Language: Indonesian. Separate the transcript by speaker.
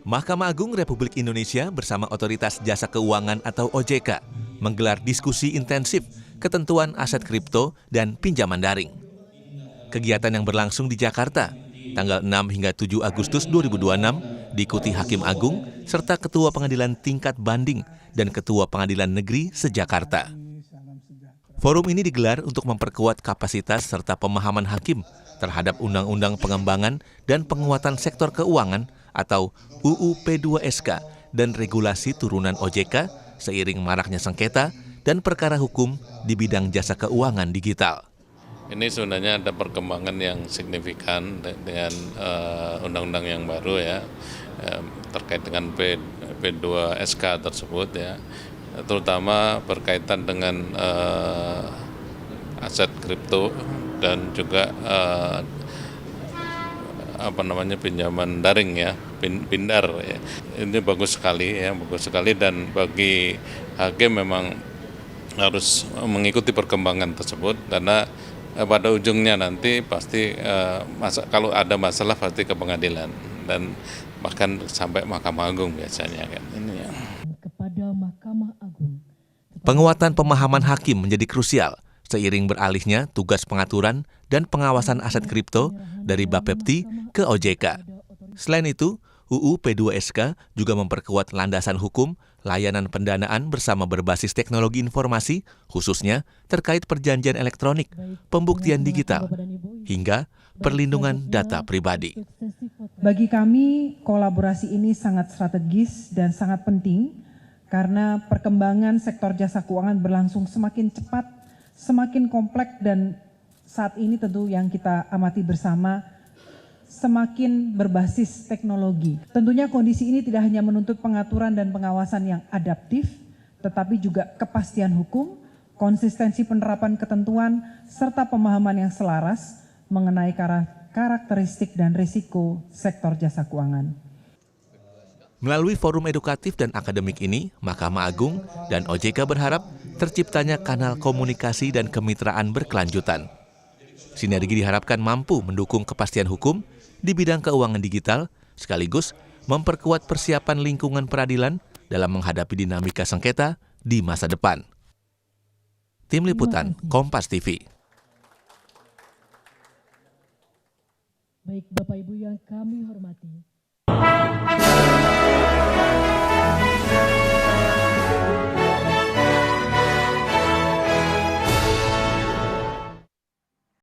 Speaker 1: Mahkamah Agung Republik Indonesia bersama Otoritas Jasa Keuangan atau OJK menggelar diskusi intensif ketentuan aset kripto dan pinjaman daring. Kegiatan yang berlangsung di Jakarta, tanggal 6 hingga 7 Agustus 2026, diikuti Hakim Agung serta Ketua Pengadilan Tingkat Banding dan Ketua Pengadilan Negeri se-Jakarta. Forum ini digelar untuk memperkuat kapasitas serta pemahaman hakim terhadap Undang-Undang Pengembangan dan Penguatan Sektor Keuangan atau UU P2SK dan regulasi turunan OJK seiring maraknya sengketa dan perkara hukum di bidang jasa keuangan digital.
Speaker 2: Ini sebenarnya ada perkembangan yang signifikan dengan undang-undang yang baru ya, terkait dengan P2SK tersebut ya, terutama berkaitan dengan aset kripto dan juga pinjaman daring ya, pindar ya. Ini bagus sekali dan bagi hakim memang harus mengikuti perkembangan tersebut karena pada ujungnya nanti pasti kalau ada masalah pasti ke pengadilan dan bahkan sampai Mahkamah Agung biasanya kan. Ini ya.
Speaker 3: Kepada Mahkamah Agung.
Speaker 1: Penguatan pemahaman hakim menjadi krusial seiring beralihnya tugas pengaturan dan pengawasan aset kripto dari Bapepti ke OJK. Selain itu, UU P2SK juga memperkuat landasan hukum layanan pendanaan bersama berbasis teknologi informasi, khususnya terkait perjanjian elektronik, pembuktian digital, hingga perlindungan data pribadi.
Speaker 3: Bagi kami, kolaborasi ini sangat strategis dan sangat penting karena perkembangan sektor jasa keuangan berlangsung semakin cepat, semakin kompleks, dan saat ini tentu yang kita amati bersama semakin berbasis teknologi. Tentunya kondisi ini tidak hanya menuntut pengaturan dan pengawasan yang adaptif, tetapi juga kepastian hukum, konsistensi penerapan ketentuan, serta pemahaman yang selaras mengenai karakteristik dan risiko sektor jasa keuangan.
Speaker 1: Melalui forum edukatif dan akademik ini, Mahkamah Agung dan OJK berharap terciptanya kanal komunikasi dan kemitraan berkelanjutan. Sinergi diharapkan mampu mendukung kepastian hukum di bidang keuangan digital, sekaligus memperkuat persiapan lingkungan peradilan dalam menghadapi dinamika sengketa di masa depan. Tim Liputan, Kompas TV.
Speaker 3: Baik Bapak Ibu yang kami hormati.